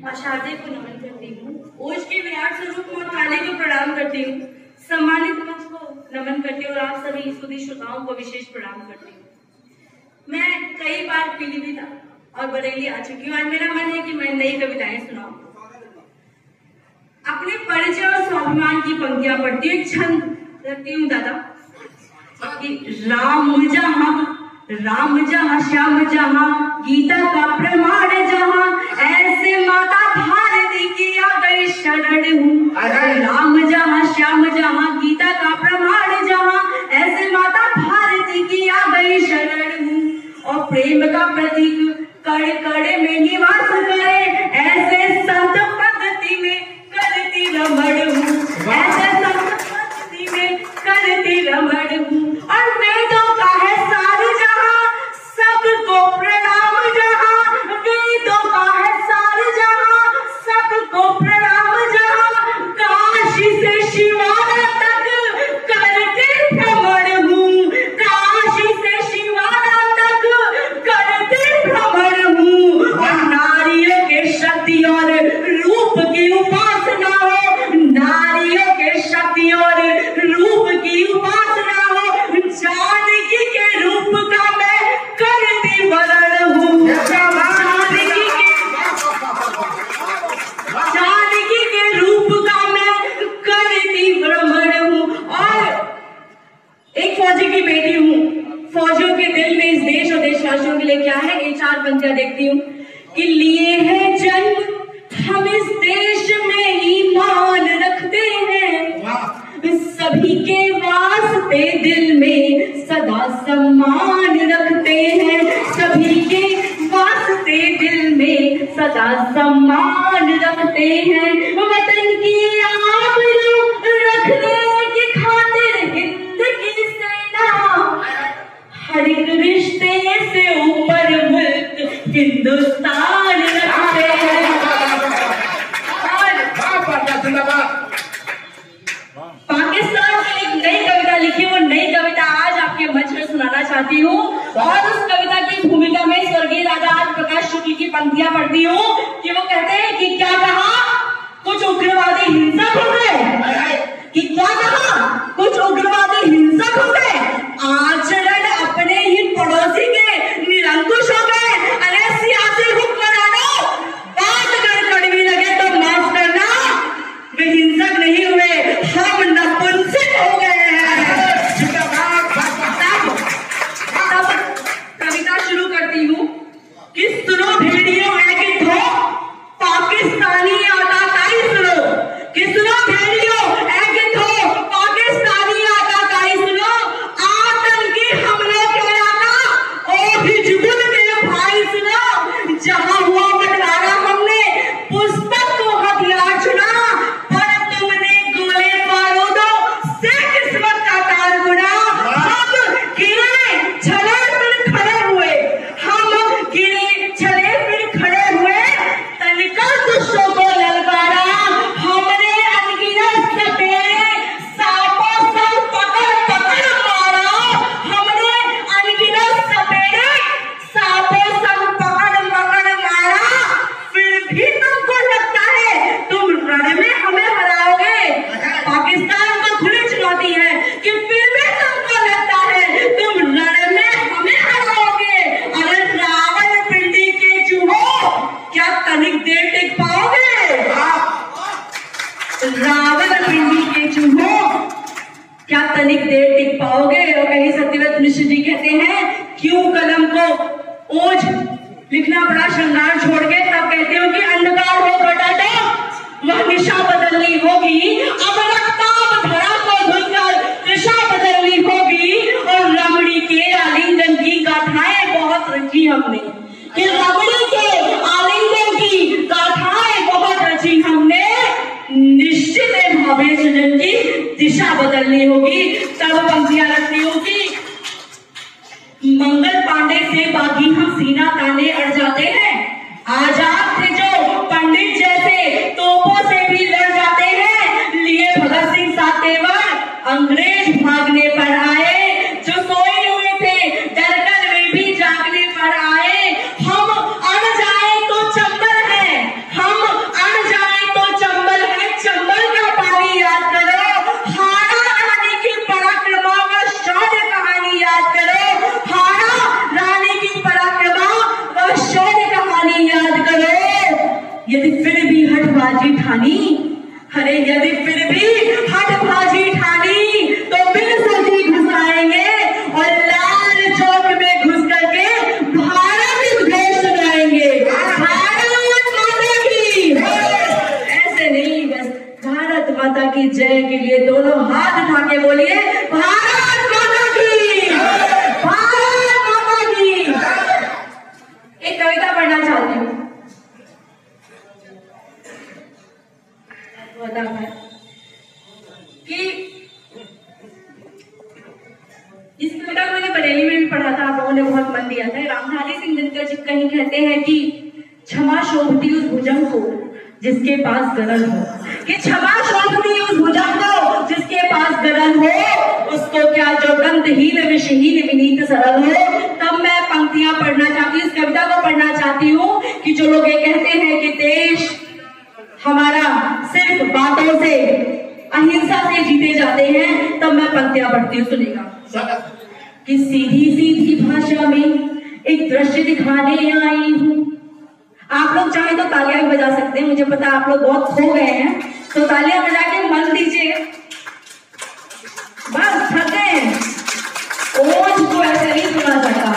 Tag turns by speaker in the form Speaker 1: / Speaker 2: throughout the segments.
Speaker 1: माँ शारदे को नमन करती हूँ, ओज के विराट स्वरूप माँ काली को प्रणाम करती हूँ, सम्मानित मंच को नमन करती हूँ और आप सभी सुधी श्रोताओं को विशेष प्रणाम करती हूँ। मैं कई बार पीलीभीत और बरेली आ चुकी हूँ। आज मेरा मन है कि मैं नई कविताएं सुनाऊं। अपने परिचय और स्वाभिमान की पंक्तियां पढ़ती हूँ, छंद रखती हूँ दादा। राम जहाँ श्याम जहाँ गीता का प्रमाण जहाँ, ऐसे माता भारती की आ गई शरण हूँ। राम जहाँ श्याम जहाँ गीता का प्रमाण जहाँ, ऐसे माता भारती की आ गई शरण हूँ। और प्रेम का प्रतीक कड़े कड़े में निवास करे, ऐसे संत पद्धति में करती रमण हूँ। ऐसे संत पद्धति में करती रमण हूँ। और वेदों का है सार जहाँ, सबको प्रणाम जहाँ। वेदों का है सार जहाँ, सबको प्रणाम जहाँ। काशी से शिवाला तक करते भ्रमण हूँ। काशी से शिवाला तक करते भ्रमण हूँ। और नारियों के शक्ति और रूप की उपासना हो, नारियों के शक्ति और रूप की उपासना हो। जानकी के रूप का मैं करती वरण हूँ। जानकी के रूप का मैं करती भ्रमण हूँ। और एक फौजी की बेटी हूँ। फौजियों के दिल में इस देश और देशवासियों के लिए क्या है, ये चार पंक्तियां देखती हूँ कि लिए है जन्म हम इस देश में ईमान रखते हैं, सभी के वास्ते दिल में सदा सम्मान रखते हैं। सभी के वास्ते दिल में सदा सम्मान रखते हैं। वतन की आबरू रखने की खातिर हिंद की सेना, हर एक रिश्ते से ऊपर मुल्क हिंदुस्तान रखते हैं। पाकिस्तान की एक नई कविता लिखी, वो नई कविता आज आपके मंच में सुनाना चाहती हूँ। और उस कविता की भूमिका में स्वर्गीय राजा प्रकाश शुक्ल की पंक्तियां पढ़ती हूँ कि वो कहते हैं कि क्या कहा कुछ उग्रवादी हिंसक हो गए, कि क्या कहा कुछ उग्रवादी हिंसक हो गए, आचरण अपने ही पड़ोसी के निरंकुश हो गए। अरे सियासी हुक्मरानों, बात अगर कड़वी लगे तो माफ करना, वे हिंसक नहीं हुए, हम नपुंसक हो गए हैं। तब कविता शुरू करती हूँ कि सुनो भेड़ियों है कि थो पाकिस्तानी आताताई सुनो, कि सुनो भेड़ियों है कि थो पाकिस्तानी आताताई सुनो। आतंकी हमलों के आका ओ हिजबुल के भाई सुनो। जहां हुआ बंटवारा हमने पुस्तक को हथियार चुना, पर तुमने गोले बारूदों से किस्मत का तार बुना। हम गिरे छले फिर खड़े हुए, हम गिरे छले फिर खड़े हुए, तनिका दुष्टों को ललकारा। हमने अनगिनत सपेरे सांपों सब पकड़ पकड़ मारा। हमने अनगिनत सपेरे सांपों सब पकड़ पकड़ मारा। फिर भी तुमको लगता है तुम रण में हमें हराओगे। पाकिस्तान को खुली चुनौती है कि फिर भी तुमको लगता है तुम रण में हमें हराओगे। अरे रावण पिंडी के चूहों, क्या तनिक देर टिक पाओगे? रावण पिंडी के चूहों, क्या तनिक देर टिक पाओगे? और कहीं सत्यव्रत मिश्र जी कहते हैं क्यों कलम को ओज लिखना पड़ा श्रृंगार छोड़ के, तब कहते हो कि अंधकार हो घटाटो वह दिशा बदलनी होगी। अब रक्ताब धरा को धुलकर दिशा बदलनी होगी। और रमणी के आलिंगन की गाथाएं बहुत रची हमने, कि रमणी के आलिंगन की गाथाएं बहुत रची हमने। निश्चित है भावेश जन की दिशा बदलनी होगी। तब पंक्तियां रखती होगी, मंगल पांडे से बागी हम सीना ताने अड़ जाते हैं। आजाद थे जो पंडित जैसे तोपों से भी लड़ जाते हैं। लिए भगत सिंह सातेवर अंग्रेज भागने पर आए, जो सोए हुए थे डरकर वे भी जागने पर आए। हम अड़ जाए तो चंबल है, हम यदि फिर भी हठबाजी ठानी, अरे यदि फिर भी हठबाजी ठानी तो बिन सोचे घुस आएंगे और लाल चौक में घुस करके भारत घोष सुनाएंगे। भारत माता की, ऐसे नहीं बस भारत माता की जय के लिए दोनों हाथ उठा के बोलिए भारत माता की, भारत माता की। एक कविता पढ़ना चाहती हूँ कि इस कविता को मैंने बरेली में भी पढ़ा था, आप लोगों ने बहुत मन दिया था। रामधारी सिंह दिनकर जी कहीं कहते हैं कि क्षमा शोभती उस भुजंग को जिसके पास गरल हो, कि क्षमा शोभती उस भुजंग को जिसके पास गरल हो, उसको क्या जो गंधहीन विषहीन विनीत सरल हो। तब मैं पंक्तियां पढ़ना चाहती हूँ, इस कविता को पढ़ना चाहती हूँ कि जो लोग ये कहते हैं कि देश हमारा सिर्फ बातों से अहिंसा से जीते जाते हैं, तब मैं पंक्तियां पढ़ती हूँ, सुनेगा। कि सीधी सीधी भाषा में एक दृश्य दिखाने आई हूँ। आप लोग चाहे तो तालियां भी बजा सकते हैं, मुझे पता आप लोग बहुत खो गए हैं, तो तालियां बजा के मन दीजिए, बस थक गए। ओज को ऐसे नहीं सुना जाता।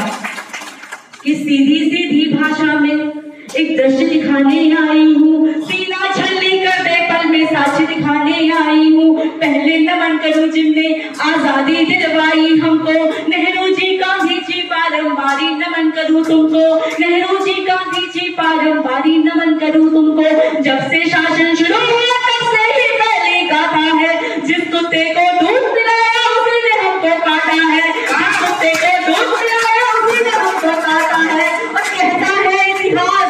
Speaker 1: कि सीधी सीधी भाषा में एक दृश्य दिखाने आई हूँ, सीना छलनी कर दे पल में साक्षी दिखाने आई हूँ। पहले नमन करूँ जिनने आजादी दिलवाई हमको, नेहरू जी गांधी जी बारंबारी नमन करूँ तुमको, नेहरू जी गांधी जी बारंबारी नमन करूँ तुमको। जब से शासन शुरू हुआ तब से ही पहली गाथा है, जिस कुत्ते को दूध पिलाया उसी ने हमको काटा है, जिस कुत्ते को दूध पिलाया उसी ने हमको काटा है। और कहता है इतिहास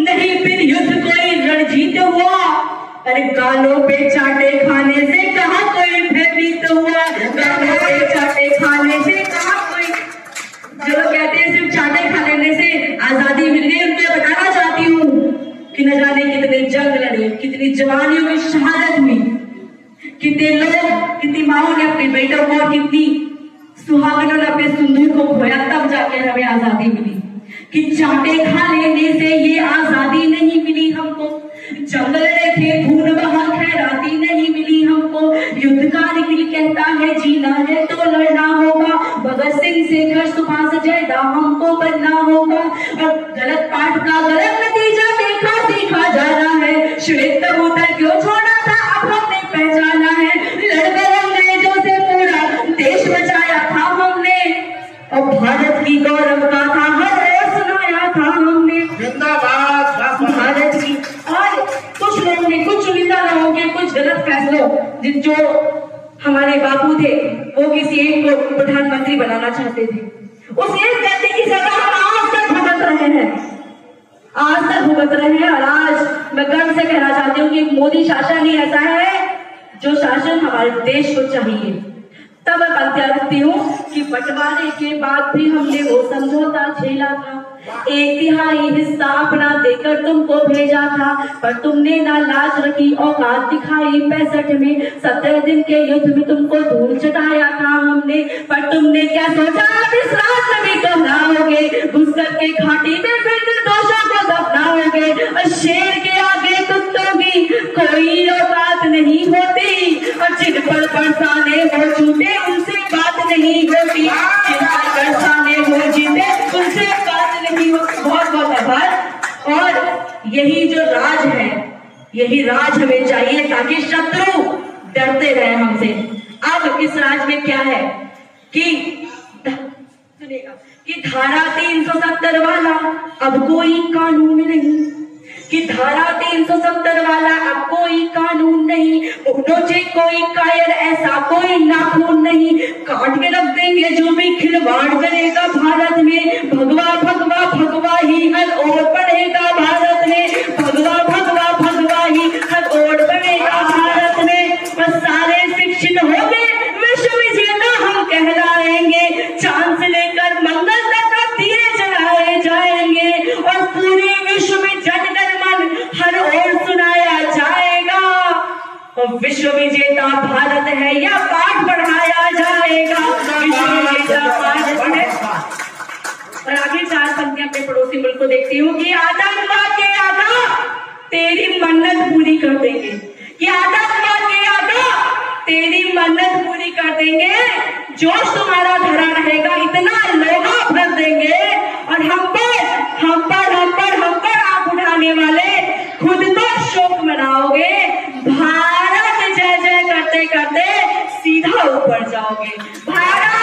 Speaker 1: नहीं फिर युद्ध कोई रणजीत हुआ, अरे गालों पे चाटे खाने से कहाँ कोई भयभीत हुआ, गालों पे चाटे खाने से कहाँ कोई। जो लोग कहते हैं सिर्फ चाटे खा लेने से आजादी मिल गई, उनको बताना चाहती हूँ कि न जाने कितने जंग लड़े, कितनी जवानियों की शहादत हुई, कितने लोग, कितनी माओ ने अपने बेटों को और कितनी सुहागनों ने अपने सिंदूर को खोया, तब जाकर हमें आजादी मिली। कि चाटे खा लेने से ये आजादी नहीं मिली हमको, जंग लड़े थे खून बहा खैराती नहीं मिली हमको। युद्ध का निखिल कहता है जीना है तो लड़ना होगा, भगत सिंह शेखर सुभाष जयदा हमको बनना होगा। और गलत पाठ का गलत नतीजा देखा सीखा जाना है, श्वेत कबूतर क्यों छोड़ा था अब हमने पहचाना है। लड़ गए अंग्रेजों से पूरा देश बचाया था हमने, और भारत की गौरव गाथा हर रोज सुनाया था हमने।
Speaker 2: जिंदाबाद
Speaker 1: भारत की। और कुछ लोगों ने, कुछ चुनिंदा लोगों के कुछ गलत फैसलों, जो हमारे बापू थे वो किसी एक को प्रधानमंत्री बनाना चाहते थे, उस एक व्यक्ति की सजा हम आज तक भुगत रहे हैं, आज तक भुगत रहे हैं। और आज मैं गर्व से कहना चाहती हूँ कि मोदी शासन ही ऐसा है जो शासन हमारे देश को चाहिए। तब मैं पंक्तियां रखती हूँ कि बंटवारे के बाद भी हमने वो समझौता झेला था, 1/3 हिस्सा अपना देकर तुमको भेजा था, पर तुमने ना लाज रखी औकात दिखाई 65 में। 17 दिन के युद्ध में तुमको धूल चटाया था हमने, पर तुमने क्या सोचा इस रात में भी दोहराओगे, घुस करके घाटी में फिर निर्दोषों को दफनाओगे। और शेर के आगे कुत्तों की कोई औकात नहीं होती, और जिन पर बरसाने हो छूटे उनसे बात नहीं होती, जिन पर बरसाने हो जीते उनसे बात नहीं होती। बहुत बहुत आभार। और यही जो राज है, यही राज हमें चाहिए ताकि शत्रु डरते रहे हमसे। अब इस राज में क्या है कि सुनेगा कि धारा 370 वाला अब कोई कानून नहीं, कि धारा 370 वाला अब कोई कानून नहीं, नोचे कोई कायर ऐसा कोई नाखून नहीं, काट के रख देंगे जो भी खिलवाड़ करेगा भारत में। भगवा भगवा भगवा ही हर ओर बढ़ेगा भारत में, भगवा भगवा भगवा ही हर ओर बढ़ेगा भारत में। बस सारे शिक्षित हो गए विश्व विजेता हम कहलाएंगे, चांद से लेकर मंगल तक दिए जलाए जाएंगे, और पूरे विश्व में जनगण हर ओर सुनाया जाएगा। और विश्व विजेता भारत है या पाठ पढ़ाया जाएगा, विश्व विजेता भारत है। और आगे 4 पंक्तियां अपने पड़ोसी मुल्क को देखती हूँ कि आतंकवाद के आका तेरी मन्नत पूरी कर देंगे। यादव मान के यादव, तेरी मन्नत पूरी कर देंगे। जोश तुम्हारा धरा रहेगा, इतना लोहा भर देंगे और हम पर आंख उठाने वाले खुद तो शोक मनाओगे। भारत जय जय करते करते सीधा ऊपर जाओगे। भारत